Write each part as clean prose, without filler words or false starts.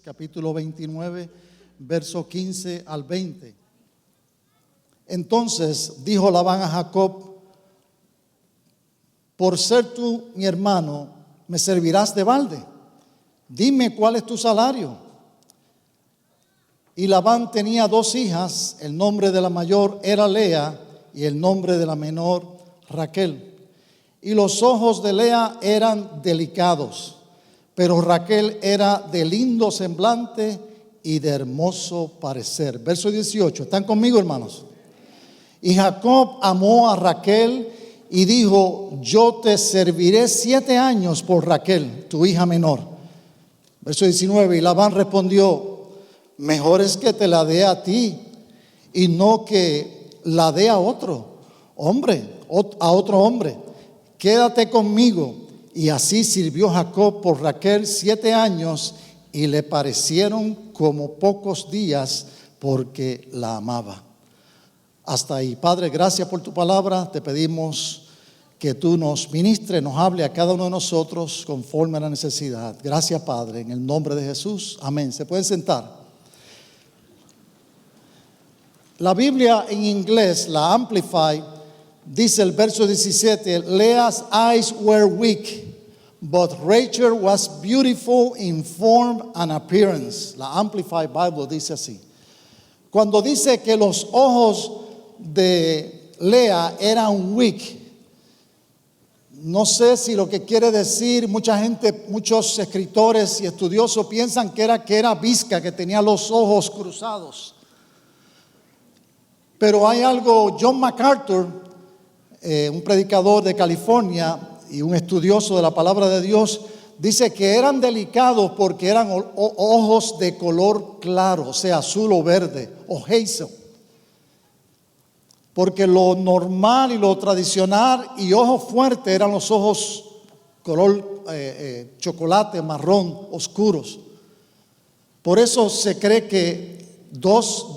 Capítulo 29, verso 15 al 20. Entonces dijo Labán a Jacob: por ser tú mi hermano, ¿me servirás de balde? Dime cuál es tu salario. Y Labán tenía dos hijas, el nombre de la mayor era Lea y el nombre de la menor Raquel. Y los ojos de Lea eran delicados, pero Raquel era de lindo semblante y de hermoso parecer. Verso 18, ¿están conmigo, hermanos? Y Jacob amó a Raquel y dijo: yo te serviré 7 años por Raquel, tu hija menor. Verso 19, y Labán respondió: mejor es que te la dé a ti y no que la dé a otro hombre. Quédate conmigo. Y así sirvió Jacob por Raquel 7 años y le parecieron como pocos días, porque la amaba. Hasta ahí. Padre, gracias por tu palabra. Te pedimos que tú nos ministres, nos hable a cada uno de nosotros conforme a la necesidad. Gracias, Padre, en el nombre de Jesús. Amén. ¿Se pueden sentar? La Biblia en inglés, la Amplify, dice el verso 17: Leah's eyes were weak, but Rachel was beautiful in form and appearance. La Amplified Bible dice así. Cuando dice que los ojos de Lea eran weak, no sé si lo que quiere decir, muchos escritores y estudiosos piensan que era visca, que tenía los ojos cruzados. Pero hay algo, John MacArthur, un predicador de California y un estudioso de la palabra de Dios, dice que eran delicados porque eran ojos de color claro, o sea, azul o verde o hazel. Porque lo normal y lo tradicional y ojos fuertes eran los ojos color chocolate, marrón, oscuros. Por eso se cree que dos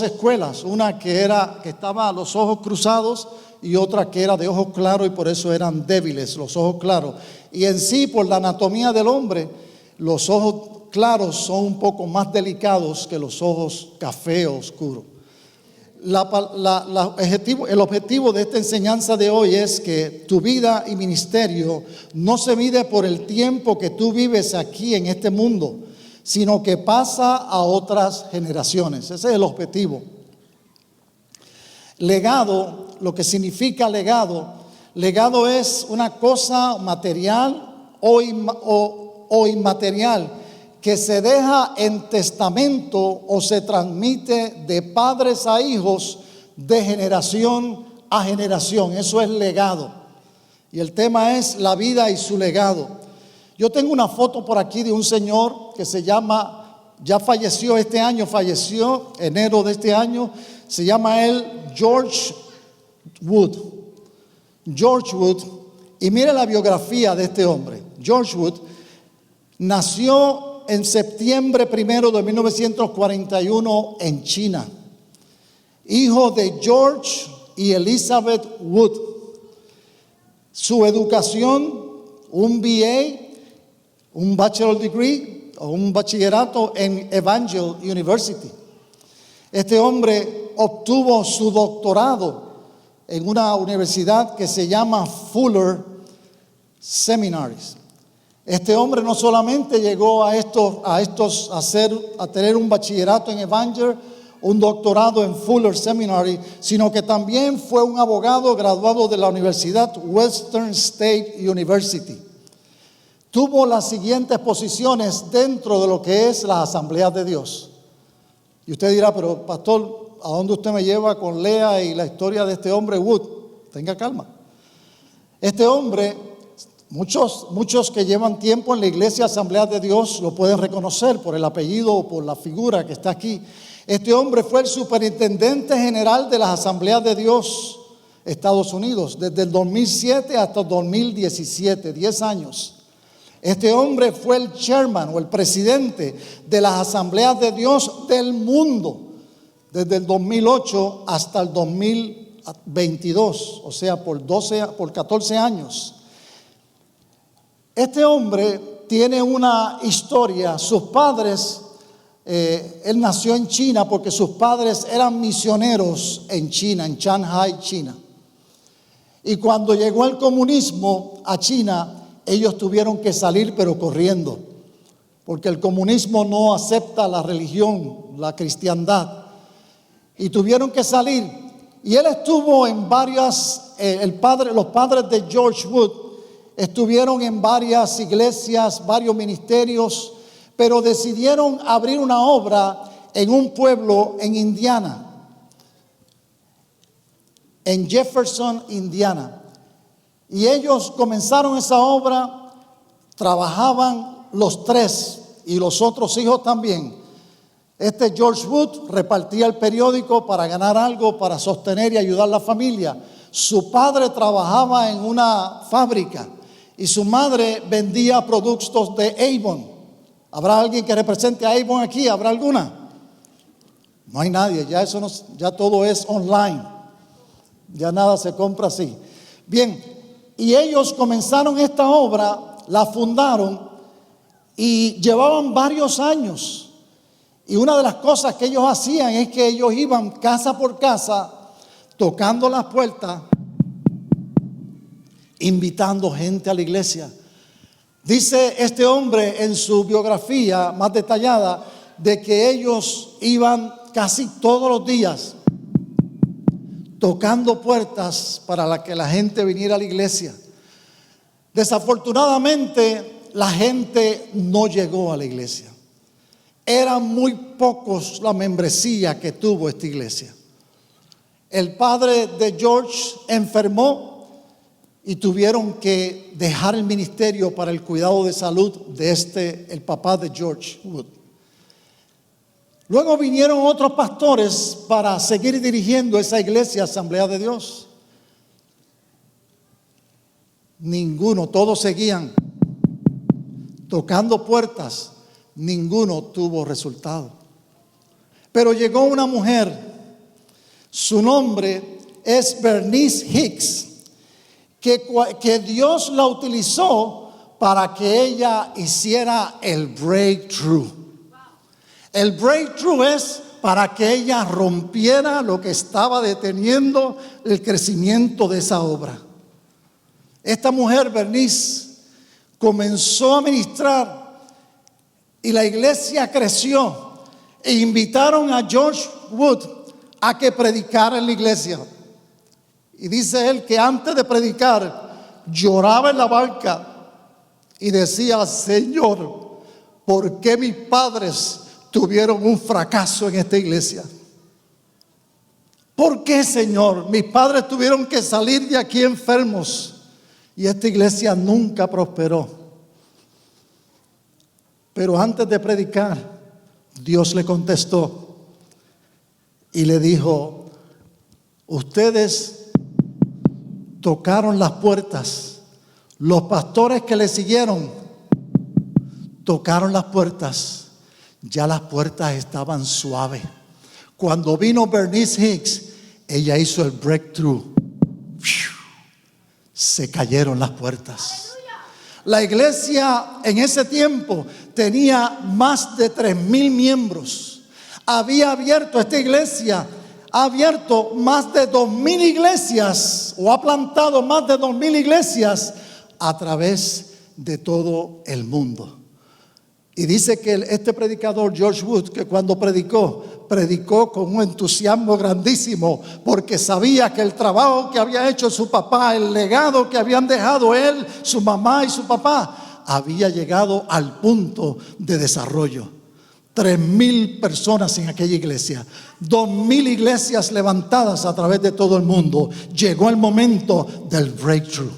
escuelas, una que estaba a los ojos cruzados y otra que era de ojos claros, y por eso eran débiles los ojos claros. Y en sí, por la anatomía del hombre, los ojos claros son un poco más delicados que los ojos café o oscuros. El objetivo de esta enseñanza de hoy es que tu vida y ministerio no se mide por el tiempo que tú vives aquí en este mundo, sino que pasa a otras generaciones. Ese es el objetivo. Legado, lo que significa legado es una cosa material o inmaterial que se deja en testamento o se transmite de padres a hijos, de generación a generación. Eso es legado. Y el tema es la vida y su legado. Yo tengo una foto por aquí de un señor que se llama, ya falleció este año, falleció enero de este año, se llama él George Wood. George Wood, y mire la biografía de este hombre. George Wood nació en septiembre 1 de 1941 en China, hijo de George y Elizabeth Wood. Su educación, un BA, un bachelor degree o un bachillerato en Evangel University. Este hombre obtuvo su doctorado en una universidad que se llama Fuller Seminaries. Este hombre no solamente llegó a tener un bachillerato en Evangel, un doctorado en Fuller Seminary, sino que también fue un abogado graduado de la Universidad Western State University. Tuvo las siguientes posiciones dentro de lo que es la Asamblea de Dios. Y usted dirá: pero pastor, ¿a dónde usted me lleva con Lea y la historia de este hombre Wood? Tenga calma. Este hombre, muchos que llevan tiempo en la iglesia Asamblea de Dios lo pueden reconocer por el apellido o por la figura que está aquí. Este hombre fue el superintendente general de las Asambleas de Dios Estados Unidos desde el 2007 hasta el 2017, 10 años. Este hombre fue el chairman o el presidente de las Asambleas de Dios del mundo desde el 2008 hasta el 2022, o sea, por 14 años. Este hombre tiene una historia. Sus padres, él nació en China porque sus padres eran misioneros en China, en Shanghai, China. Y cuando llegó el comunismo a China, ellos tuvieron que salir pero corriendo, porque el comunismo no acepta la religión, la cristiandad, y tuvieron que salir. Y él estuvo en varias, los padres de George Wood estuvieron en varias iglesias, varios ministerios, pero decidieron abrir una obra en un pueblo en Indiana, en Jefferson, Indiana. Y ellos comenzaron esa obra, trabajaban los tres y los otros hijos también. George Wood repartía el periódico para ganar algo, para sostener y ayudar a la familia. Su padre trabajaba en una fábrica y su madre vendía productos de Avon. ¿Habrá alguien que represente a Avon aquí? ¿Habrá alguna? No hay nadie, ya todo es online. Ya nada se compra así. Bien. Y ellos comenzaron esta obra, la fundaron y llevaban varios años. Y una de las cosas que ellos hacían es que ellos iban casa por casa, tocando las puertas, invitando gente a la iglesia. Dice este hombre en su biografía más detallada de que ellos iban casi todos los días tocando puertas para que la gente viniera a la iglesia. Desafortunadamente, la gente no llegó a la iglesia. Eran muy pocos la membresía que tuvo esta iglesia. El padre de George enfermó y tuvieron que dejar el ministerio para el cuidado de salud de el papá de George Wood. Luego vinieron otros pastores para seguir dirigiendo esa iglesia, Asamblea de Dios. Ninguno, todos seguían tocando puertas, ninguno tuvo resultado. Pero llegó una mujer, su nombre es Bernice Hicks, que Dios la utilizó para que ella hiciera el breakthrough. El breakthrough es para que ella rompiera lo que estaba deteniendo el crecimiento de esa obra. Esta mujer, Bernice, comenzó a ministrar y la iglesia creció e invitaron a George Wood a que predicara en la iglesia. Y dice él que antes de predicar lloraba en la barca y decía: Señor, ¿por qué mis padres tuvieron un fracaso en esta iglesia? ¿Por qué, Señor? Mis padres tuvieron que salir de aquí enfermos y esta iglesia nunca prosperó. Pero antes de predicar, Dios le contestó y le dijo: ustedes tocaron las puertas. Los pastores que le siguieron tocaron las puertas. Ya las puertas estaban suaves. Cuando vino Bernice Hicks, ella hizo el breakthrough. Se cayeron las puertas. La iglesia en ese tiempo tenía más de 3,000 miembros. Había abierto esta iglesia, ha abierto más de 2,000 iglesias, o ha plantado más de 2,000 iglesias a través de todo el mundo. Y dice que este predicador, George Wood, que cuando predicó con un entusiasmo grandísimo, porque sabía que el trabajo que había hecho su papá, el legado que habían dejado él, su mamá y su papá, había llegado al punto de desarrollo. 3,000 personas en aquella iglesia, 2,000 iglesias levantadas a través de todo el mundo. Llegó el momento del breakthrough.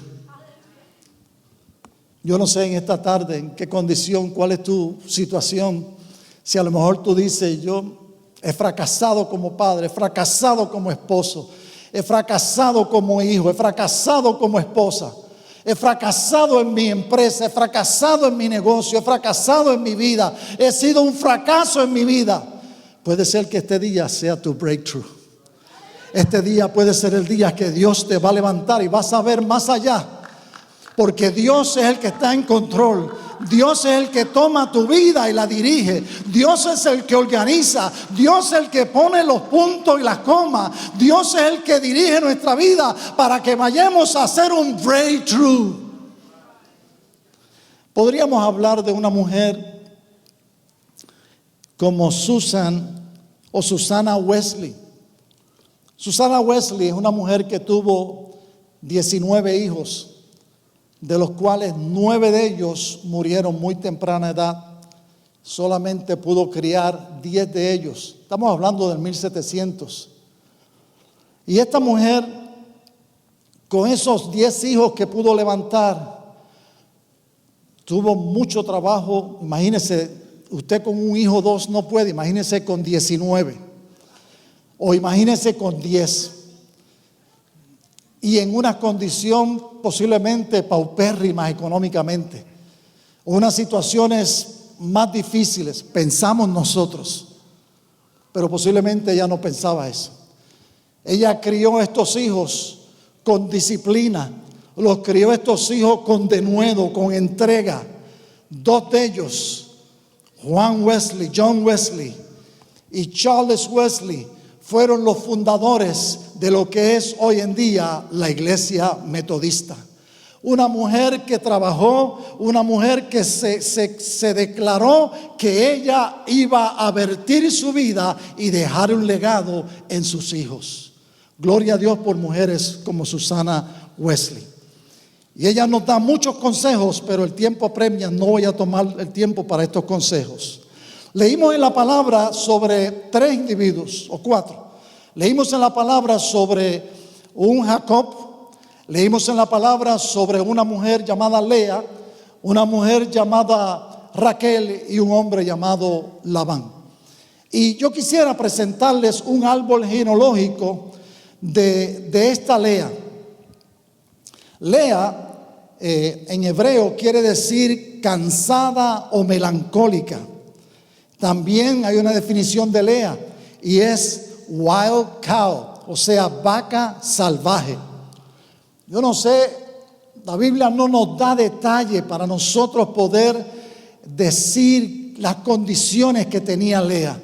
Yo no sé en esta tarde en qué condición, cuál es tu situación. Si a lo mejor tú dices: yo he fracasado como padre, he fracasado como esposo, he fracasado como hijo, he fracasado como esposa, he fracasado en mi empresa, he fracasado en mi negocio, he fracasado en mi vida, he sido un fracaso en mi vida. Puede ser que este día sea tu breakthrough. Este día puede ser el día que Dios te va a levantar y vas a ver más allá. Porque Dios es el que está en control. Dios es el que toma tu vida y la dirige. Dios es el que organiza. Dios es el que pone los puntos y las comas. Dios es el que dirige nuestra vida para que vayamos a hacer un breakthrough. Podríamos hablar de una mujer como Susan o Susana Wesley. Susana Wesley es una mujer que tuvo 19 hijos, de los cuales 9 de ellos murieron muy temprana edad. Solamente pudo criar 10 de ellos. Estamos hablando del 1700. Y esta mujer, con esos 10 hijos que pudo levantar, tuvo mucho trabajo. Imagínese, usted con un hijo o 2 no puede, imagínese con 19. O imagínese con 10. Y en una condición posiblemente paupérrima económicamente. Unas situaciones más difíciles, pensamos nosotros. Pero posiblemente ella no pensaba eso. Ella crió a estos hijos con disciplina. Los crió a estos hijos con denuedo, con entrega. 2 de ellos, John Wesley y Charles Wesley, fueron los fundadores de lo que es hoy en día la iglesia metodista. Una mujer que trabajó, una mujer que se declaró que ella iba a vertir su vida y dejar un legado en sus hijos. Gloria a Dios por mujeres como Susana Wesley. Y ella nos da muchos consejos, pero el tiempo apremia, no voy a tomar el tiempo para estos consejos. Leímos en la palabra sobre 3 individuos o 4. Leímos en la palabra sobre un Jacob. Leímos en la palabra sobre una mujer llamada Lea, una mujer llamada Raquel y un hombre llamado Labán. Y yo quisiera presentarles un árbol genealógico de esta Lea. Lea en hebreo quiere decir cansada o melancólica. También hay una definición de Lea y es wild cow, o sea, vaca salvaje. Yo no sé, la Biblia no nos da detalle para nosotros poder decir las condiciones que tenía Lea.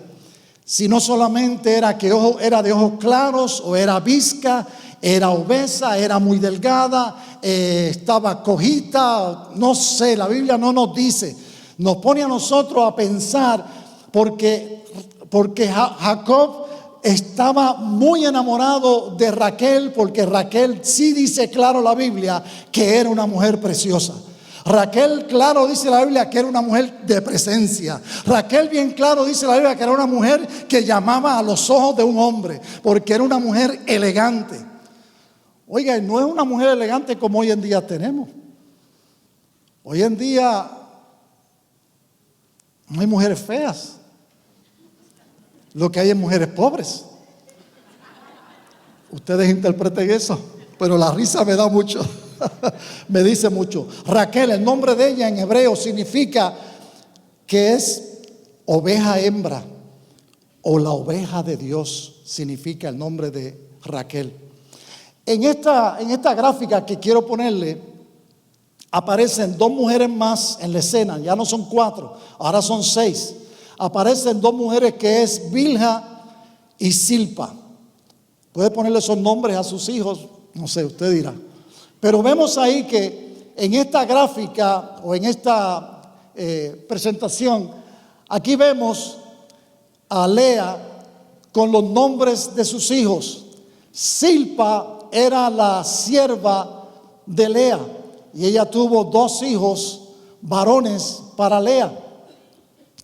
Si no solamente era que era de ojos claros, o era visca, era obesa, era muy delgada, estaba cojita, no sé, la Biblia no nos dice. Nos pone a nosotros a pensar porque Jacob estaba muy enamorado de Raquel, porque Raquel sí dice claro la Biblia que era una mujer preciosa. Raquel claro dice la Biblia que era una mujer de presencia. Raquel bien claro dice la Biblia que era una mujer que llamaba a los ojos de un hombre, porque era una mujer elegante. Oiga, no es una mujer elegante como hoy en día tenemos. Hoy en día no hay mujeres feas. Lo que hay es mujeres pobres. Ustedes interpreten eso, pero la risa me da mucho. Me dice mucho. Raquel, el nombre de ella en hebreo significa que es oveja hembra, o la oveja de Dios, significa el nombre de Raquel. En esta gráfica que quiero ponerle, aparecen 2 mujeres más en la escena. Ya no son 4, ahora son 6. Aparecen 2 mujeres que es Bilha y Silpa. Puede ponerle esos nombres a sus hijos, no sé, usted dirá. Pero vemos ahí que en esta gráfica o en esta presentación, aquí vemos a Lea con los nombres de sus hijos. Silpa era la sierva de Lea y ella tuvo 2 hijos varones para Lea.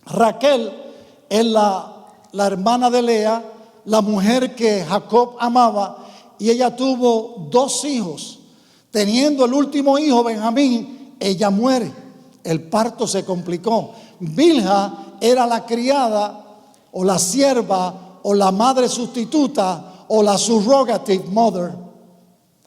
Raquel es la hermana de Lea, la mujer que Jacob amaba, y ella tuvo 2 hijos. Teniendo el último hijo, Benjamín, ella muere. El parto se complicó. Bilha era la criada o la sierva o la madre sustituta o la surrogative mother.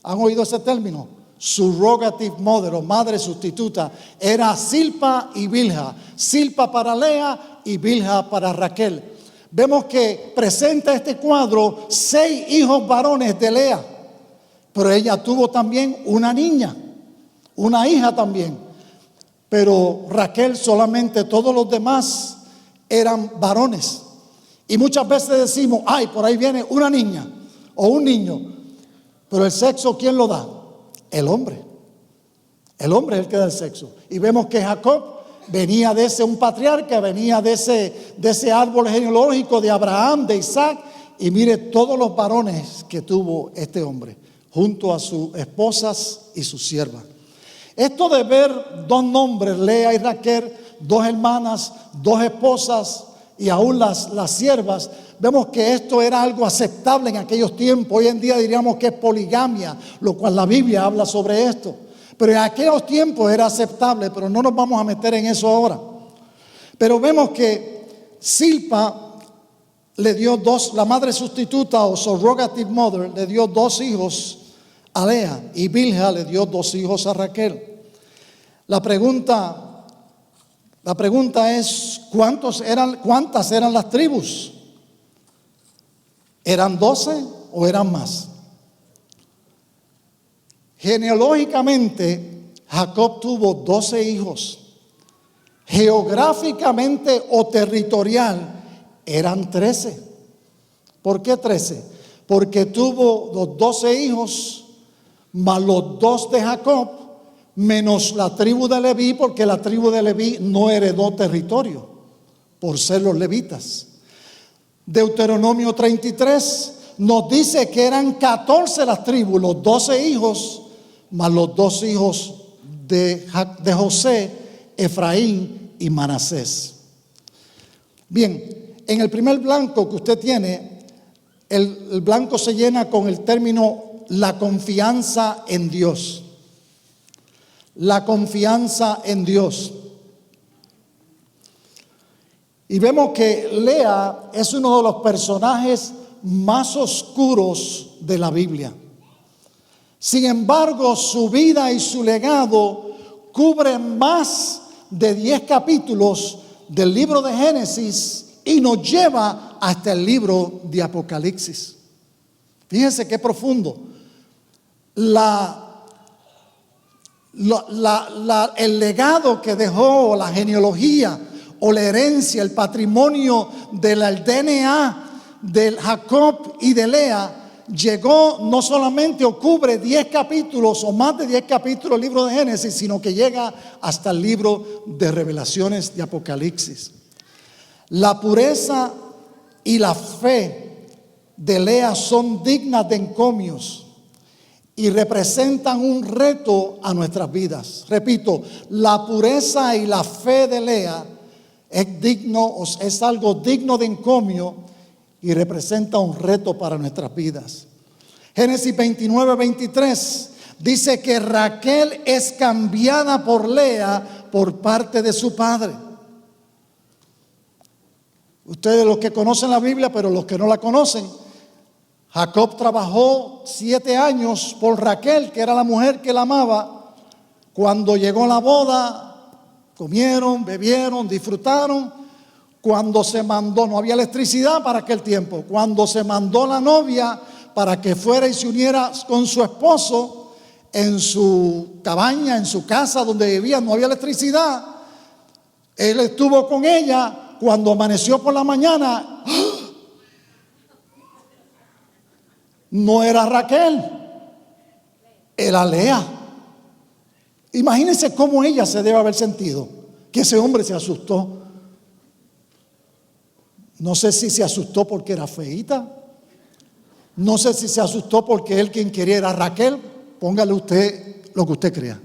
¿Han oído ese término? Surrogative mother o madre sustituta. Era Silpa y Bilha. Silpa para Lea y Bilha para Raquel. Vemos que presenta este cuadro 6 hijos varones de Lea. Pero ella tuvo también una niña, una hija también. pero Raquel solamente, todos los demás eran varones. Y muchas veces decimos, ay, por ahí viene una niña o un niño. Pero el sexo, ¿quién lo da? El hombre. El hombre es el que da el sexo. Y vemos que Jacob venía de un patriarca, venía de ese árbol genealógico de Abraham, de Isaac. Y mire todos los varones que tuvo este hombre, junto a sus esposas y sus siervas. Esto de ver dos nombres, Lea y Raquel, dos hermanas, dos esposas y aún las siervas, vemos que esto era algo aceptable en aquellos tiempos. Hoy en día diríamos que es poligamia, lo cual la Biblia habla sobre esto. Pero en aquellos tiempos era aceptable, pero no nos vamos a meter en eso ahora. Pero vemos que Zilpa le dio la madre sustituta o surrogative mother, le dio 2 hijos a Lea, y Bilha le dio 2 hijos a Raquel. La pregunta es, ¿cuántas eran las tribus? ¿Eran 12 o eran más? Genealógicamente, Jacob tuvo 12 hijos. Geográficamente o territorial, eran 13. ¿Por qué 13? Porque tuvo los 12 hijos, más los 2 de Jacob, menos la tribu de Leví, porque la tribu de Leví no heredó territorio por ser los levitas. Deuteronomio 33 nos dice que eran 14 las tribus, los 12 hijos, más los 2 hijos de José, Efraín y Manasés. Bien, en el primer blanco que usted tiene, el blanco se llena con el término la confianza en Dios. La confianza en Dios. Y vemos que Lea es uno de los personajes más oscuros de la Biblia. Sin embargo, su vida y su legado cubren más de 10 capítulos del libro de Génesis y nos lleva hasta el libro de Apocalipsis. Fíjense qué profundo. El legado que dejó, la genealogía o la herencia, el patrimonio del DNA de Jacob y de Lea, llegó no solamente o cubre 10 capítulos o más de 10 capítulos del libro de Génesis, sino que llega hasta el libro de Revelaciones de Apocalipsis. La pureza y la fe de Lea son dignas de encomios y representan un reto a nuestras vidas. Repito, la pureza y la fe de Lea es algo digno de encomio y representa un reto para nuestras vidas. Génesis 29-23 dice que Raquel es cambiada por Lea por parte de su padre. Ustedes los que conocen la Biblia, pero los que no la conocen, Jacob trabajó 7 años por Raquel, que era la mujer que él amaba. Cuando llegó la boda, comieron, bebieron, disfrutaron. Cuando se mandó, no había electricidad para aquel tiempo. Cuando se mandó la novia para que fuera y se uniera con su esposo en su cabaña, en su casa donde vivía, no había electricidad. Él estuvo con ella. Cuando amaneció por la mañana, no era Raquel, era Lea. Imagínense cómo ella se debe haber sentido, que ese hombre se asustó. No sé si se asustó porque era feíta, no sé si se asustó porque él quien quería era Raquel. Póngale usted lo que usted crea,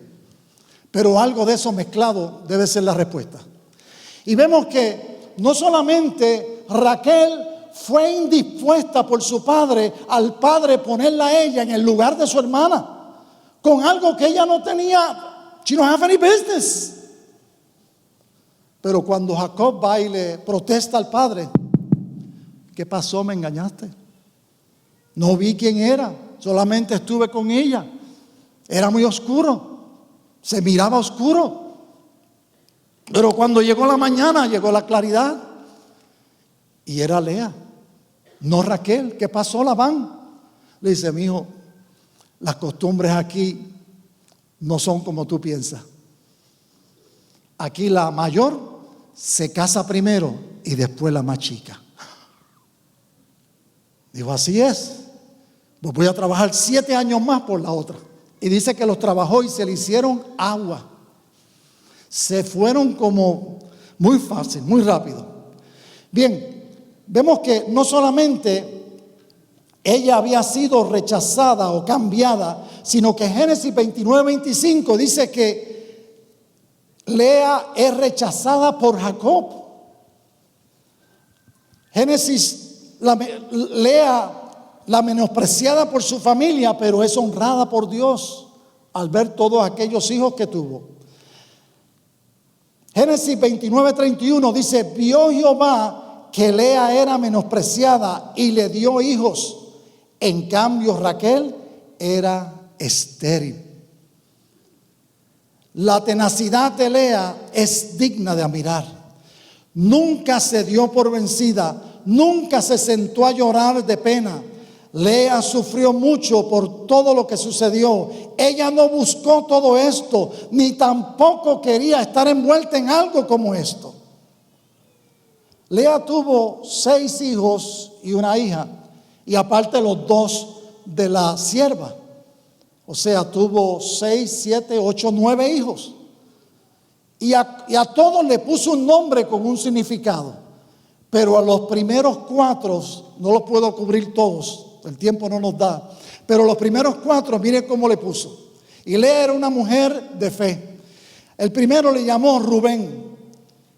pero algo de eso mezclado debe ser la respuesta. Y vemos que no solamente Raquel fue indispuesta por su padre, al padre ponerla a ella en el lugar de su hermana, con algo que ella no tenía. She don't have any business. Pero cuando Jacob va y le protesta al padre, ¿qué pasó? Me engañaste. No vi quién era, solamente estuve con ella. Era muy oscuro, se miraba oscuro. Pero cuando llegó la mañana, llegó la claridad. Y era Lea, no Raquel. ¿Qué pasó, Labán? Le dice, mi hijo, las costumbres aquí no son como tú piensas. aquí la mayor se casa primero y después la más chica. Dijo, así es. Pues voy a trabajar 7 años más por la otra. Y dice que los trabajó y se le hicieron agua. Se fueron como muy fácil, muy rápido. Bien, vemos que no solamente ella había sido rechazada o cambiada, sino que Génesis 29:25 dice que Lea es rechazada por Jacob. Lea, la menospreciada por su familia, pero es honrada por Dios al ver todos aquellos hijos que tuvo. Génesis 29:31 dice, vio Jehová que Lea era menospreciada y le dio hijos. En cambio, Raquel era estéril. La tenacidad de Lea es digna de admirar. Nunca se dio por vencida, nunca se sentó a llorar de pena. Lea sufrió mucho por todo lo que sucedió. Ella no buscó todo esto, ni tampoco quería estar envuelta en algo como esto. Lea tuvo 6 hijos y una hija, y aparte los 2 de la sierva. O sea, tuvo 6, 7, 8, 9 hijos. Y a todos le puso un nombre con un significado. Pero a los primeros 4, no los puedo cubrir todos, el tiempo no nos da. Pero los primeros 4, mire cómo le puso. Y Lea era una mujer de fe. El primero le llamó Rubén.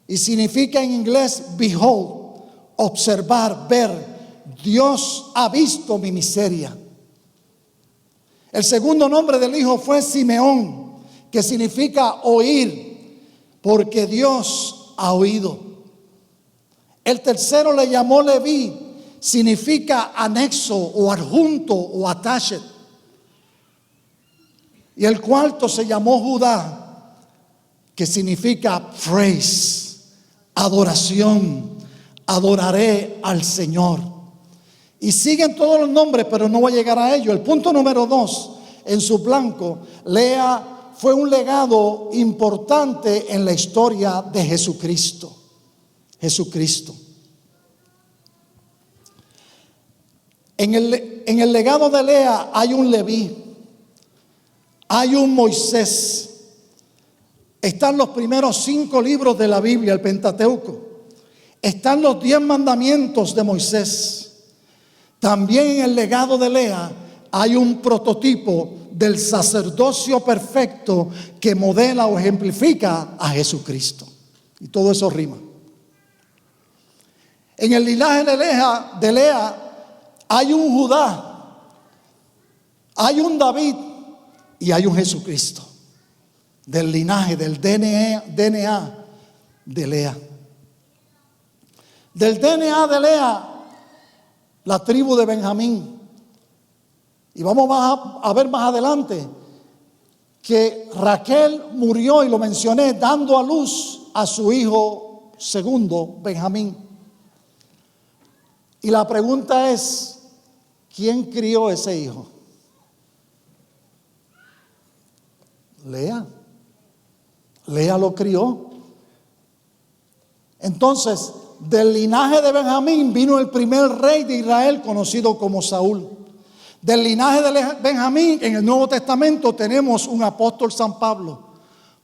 Y significa en inglés, behold, observar, ver. Dios ha visto mi miseria. El segundo nombre del hijo fue Simeón, que significa oír, porque Dios ha oído. El tercero le llamó Leví, significa anexo o adjunto o attached. Y el cuarto se llamó Judá, que significa praise, adoración, adoraré al Señor. Y siguen todos los nombres, pero no voy a llegar a ello. El punto número 2, en su blanco, Lea fue un legado importante en la historia de Jesucristo. Jesucristo. En el legado de Lea hay un Leví, hay un Moisés. Están los primeros 5 libros de la Biblia, el Pentateuco. Están los 10 mandamientos de Moisés. También en el legado de Lea hay un prototipo del sacerdocio perfecto que modela o ejemplifica a Jesucristo. Y todo eso rima. En el linaje de Lea hay un Judá, hay un David y hay un Jesucristo. Del linaje, del DNA de Lea. Del DNA de Lea, la tribu de Benjamín. Y vamos a ver más adelante que Raquel murió, y lo mencioné, dando a luz a su hijo segundo, Benjamín. Y la pregunta es, ¿quién crió ese hijo? Lea. Lea lo crió. Entonces, del linaje de Benjamín vino el primer rey de Israel, conocido como Saúl. Del linaje de Benjamín, en el Nuevo Testamento tenemos un apóstol, San Pablo,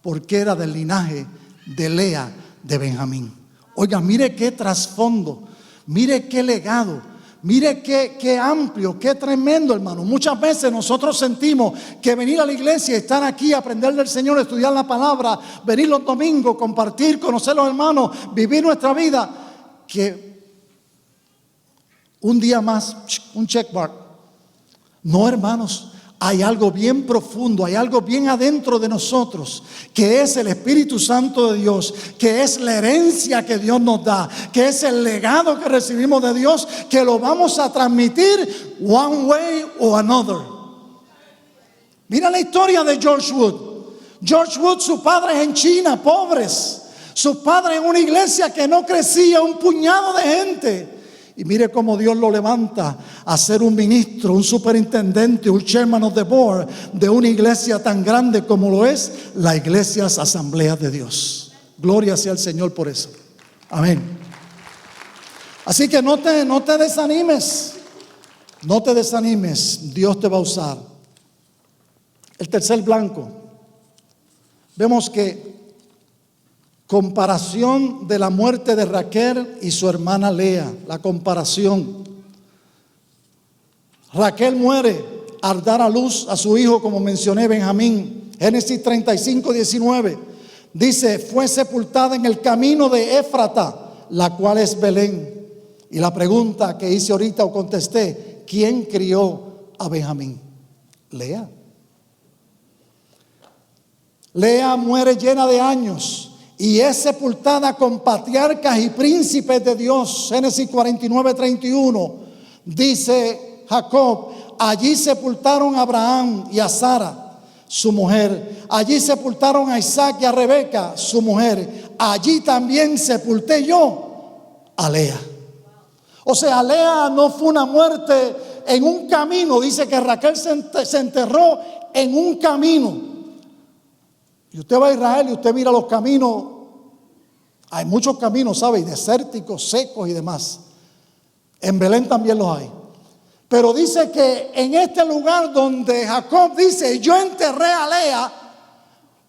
porque era del linaje de Lea de Benjamín. Oiga, mire qué trasfondo, mire qué legado, mire qué amplio, qué tremendo, hermano. Muchas veces nosotros sentimos que venir a la iglesia, estar aquí, aprender del Señor, estudiar la palabra, venir los domingos, compartir, conocer a los hermanos, vivir nuestra vida, que un día más, un check mark. No, hermanos, hay algo bien profundo, hay algo bien adentro de nosotros, que es el Espíritu Santo de Dios, que es la herencia que Dios nos da, que es el legado que recibimos de Dios, que lo vamos a transmitir one way or another. Mira la historia de George Wood. George Wood, su padre es en China, pobres. Su padre en una iglesia que no crecía, un puñado de gente. Y mire cómo Dios lo levanta a ser un ministro, un superintendente, un chairman of the board de una iglesia tan grande como lo es la Iglesias Asambleas de Dios. Gloria sea al Señor por eso. Amén. Así que no te desanimes. No te desanimes. Dios te va a usar. El tercer blanco. Vemos que comparación de la muerte de Raquel y su hermana Lea. La comparación. Raquel muere al dar a luz a su hijo, como mencioné, Benjamín. Génesis 35, 19. Dice, fue sepultada en el camino de Éfrata, la cual es Belén. Y la pregunta que hice ahorita o contesté, ¿quién crió a Benjamín? Lea. Lea muere llena de años y es sepultada con patriarcas y príncipes de Dios. Génesis 49, 31. Dice Jacob, allí sepultaron a Abraham y a Sara, su mujer. Allí sepultaron a Isaac y a Rebeca, su mujer. Allí también sepulté yo a Lea. O sea, Lea no fue una muerte en un camino. Dice que Raquel se enterró en un camino. Y usted va a Israel y usted mira los caminos. Hay muchos caminos, ¿sabe? Desérticos, secos y demás. En Belén también los hay. Pero dice que en este lugar donde Jacob dice, yo enterré a Lea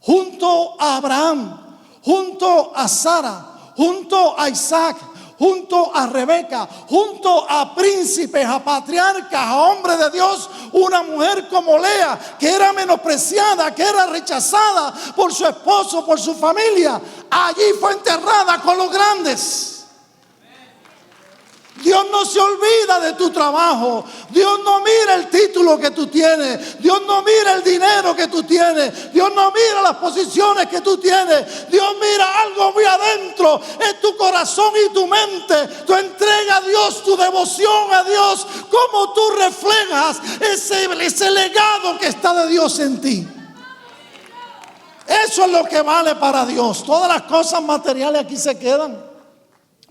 junto a Abraham, junto a Sara, junto a Isaac, junto a Rebeca, junto a príncipes, a patriarcas, a hombres de Dios, una mujer como Lea, que era menospreciada, que era rechazada por su esposo, por su familia, allí fue enterrada con los grandes. Dios no se olvida de tu trabajo. Dios no mira el título que tú tienes. Dios no mira el dinero que tú tienes. Dios no mira las posiciones que tú tienes. Dios mira algo muy adentro en tu corazón y tu mente. Tu entrega a Dios, tu devoción a Dios. Cómo tú reflejas ese legado que está de Dios en ti. Eso es lo que vale para Dios. Todas las cosas materiales aquí se quedan.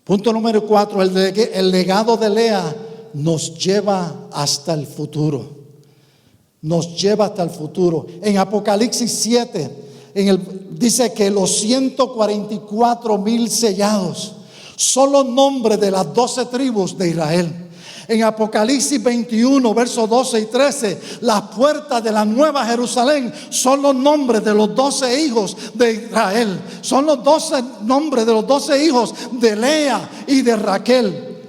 Punto número 4, el legado de Lea nos lleva hasta el futuro. Nos lleva hasta el futuro. En Apocalipsis 7, dice que los 144,000 sellados son los nombres de las 12 tribus de Israel. En Apocalipsis 21, versos 12 y 13, las puertas de la nueva Jerusalén son los nombres de los 12 hijos de Israel. Son los 12 nombres de los 12 hijos de Lea y de Raquel.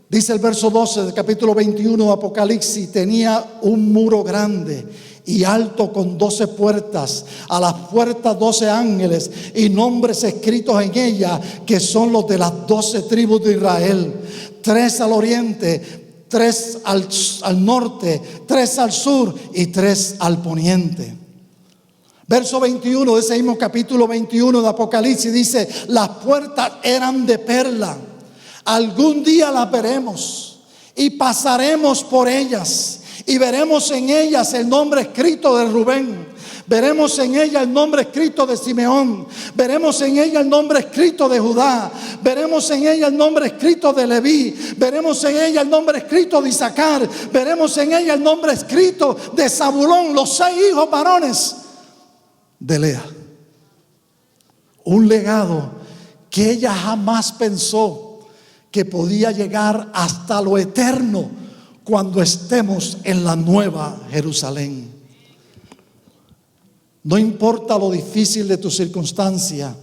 Dice el verso 12 del capítulo 21 de Apocalipsis, tenía un muro grande y alto con 12 puertas, a las puertas 12 ángeles y nombres escritos en ella que son los de las 12 tribus de Israel. 3 al oriente, 3 al norte, 3 al sur y 3 al poniente. Verso 21 de ese mismo capítulo 21 de Apocalipsis dice, las puertas eran de perla. Algún día las veremos y pasaremos por ellas y veremos en ellas el nombre escrito de Rubén. Veremos en ella el nombre escrito de Simeón. Veremos en ella el nombre escrito de Judá. Veremos en ella el nombre escrito de Leví. Veremos en ella el nombre escrito de Isaacar. Veremos en ella el nombre escrito de Zabulón, los 6 hijos varones de Lea. Un legado que ella jamás pensó que podía llegar hasta lo eterno cuando estemos en la nueva Jerusalén. No importa lo difícil de tu circunstancia,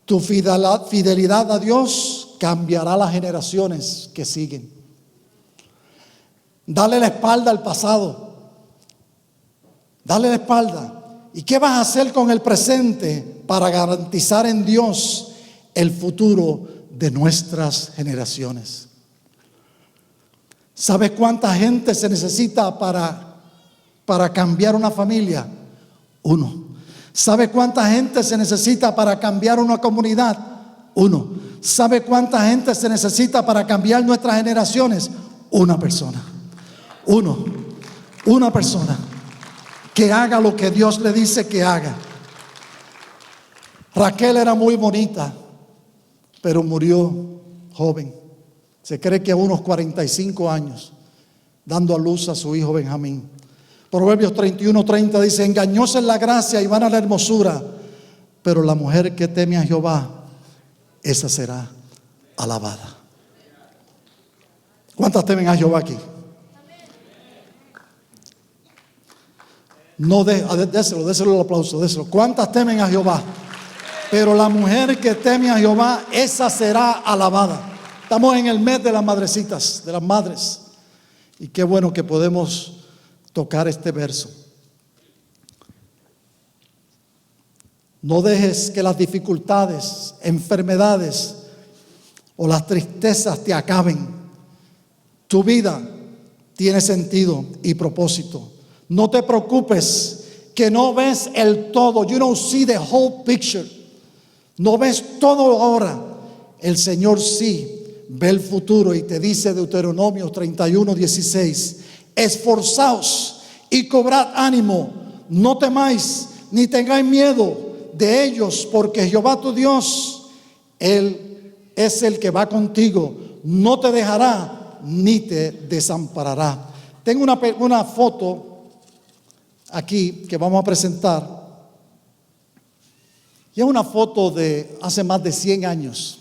tu fidelidad a Dios cambiará las generaciones que siguen. Dale la espalda al pasado. Dale la espalda. ¿Y qué vas a hacer con el presente para garantizar en Dios el futuro de nuestras generaciones? ¿Sabes cuánta gente se necesita para cambiar una familia? 1. ¿Sabe cuánta gente se necesita para cambiar una comunidad? 1. ¿Sabe cuánta gente se necesita para cambiar nuestras generaciones? Una persona. Una persona que haga lo que Dios le dice que haga. Raquel era muy bonita, pero murió joven. Se cree que a unos 45 años, dando a luz a su hijo Benjamín. Proverbios 31:30 dice, engañosa es la gracia y vana la hermosura, pero la mujer que teme a Jehová, esa será alabada. ¿Cuántas temen a Jehová aquí? No, déselo el aplauso, déselo. ¿Cuántas temen a Jehová? Pero la mujer que teme a Jehová, esa será alabada. Estamos en el mes de las madrecitas, de las madres. Y qué bueno que podemos tocar este verso. No dejes que las dificultades, enfermedades o las tristezas te acaben. Tu vida tiene sentido y propósito. No te preocupes que no ves el todo. You don't see the whole picture. No ves todo ahora. El Señor sí ve el futuro y te dice Deuteronomio 31:16: esforzaos y cobrad ánimo, no temáis ni tengáis miedo de ellos, porque Jehová tu Dios, Él es el que va contigo, no te dejará ni te desamparará. Tengo una foto aquí que vamos a presentar. Y es una foto de hace más de 100 años.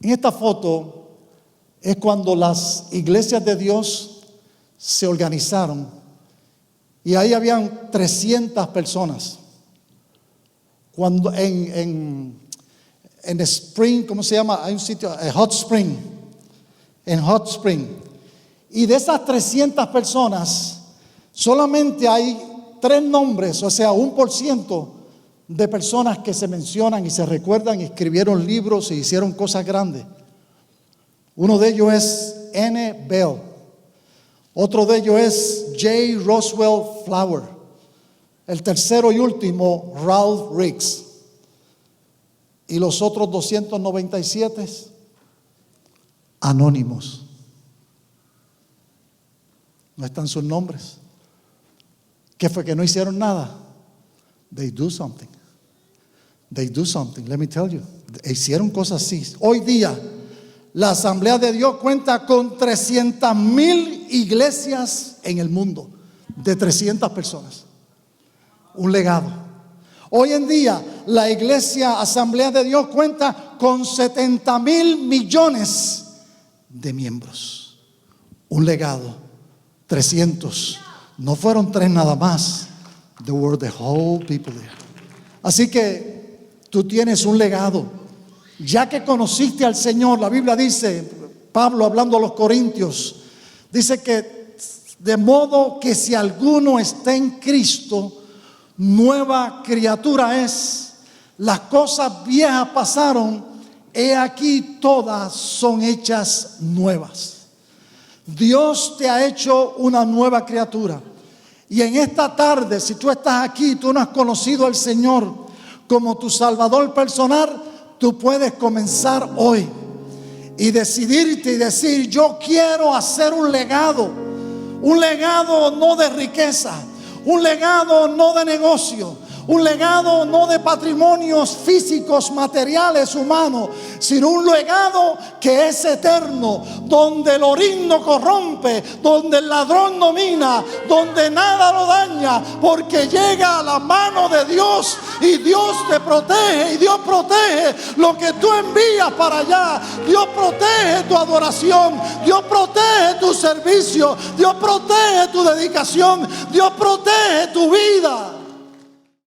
En esta foto es cuando las iglesias de Dios se organizaron y ahí habían 300 personas. Cuando en Spring, ¿cómo se llama? Hay un sitio, Hot Spring. En Hot Spring. Y de esas 300 personas, solamente hay 3 nombres, o sea, 1% de personas que se mencionan y se recuerdan, y escribieron libros e hicieron cosas grandes. Uno de ellos es N. Bell. Otro de ellos es J. Roswell Flower. El tercero y último, Ralph Riggs. Y los otros 297, anónimos. No están sus nombres. ¿Qué fue? Que no hicieron nada. They do something. They do something, let me tell you. Hicieron cosas así. Hoy día, la Asamblea de Dios cuenta con 300,000 iglesias en el mundo. De 300 personas. Un legado. Hoy en día, la iglesia Asamblea de Dios cuenta con 70,000 millones de miembros. Un legado. 300. No fueron 3 nada más. There were the whole people there. Así que tú tienes un legado. Ya que conociste al Señor, la Biblia dice, Pablo hablando a los Corintios, dice que de modo que si alguno está en Cristo, nueva criatura es. Las cosas viejas pasaron, he aquí todas son hechas nuevas. Dios te ha hecho una nueva criatura. Y en esta tarde, si tú estás aquí, tú no has conocido al Señor como tu Salvador personal, tú puedes comenzar hoy y decidirte y decir: yo quiero hacer un legado no de riqueza, un legado no de negocio, un legado no de patrimonios físicos, materiales, humanos, sino un legado que es eterno, donde el orín no corrompe, donde el ladrón no mina, donde nada lo daña, porque llega a la mano de Dios y Dios te protege, y Dios protege lo que tú envías para allá. Dios protege tu adoración, Dios protege tu servicio, Dios protege tu dedicación, Dios protege tu vida.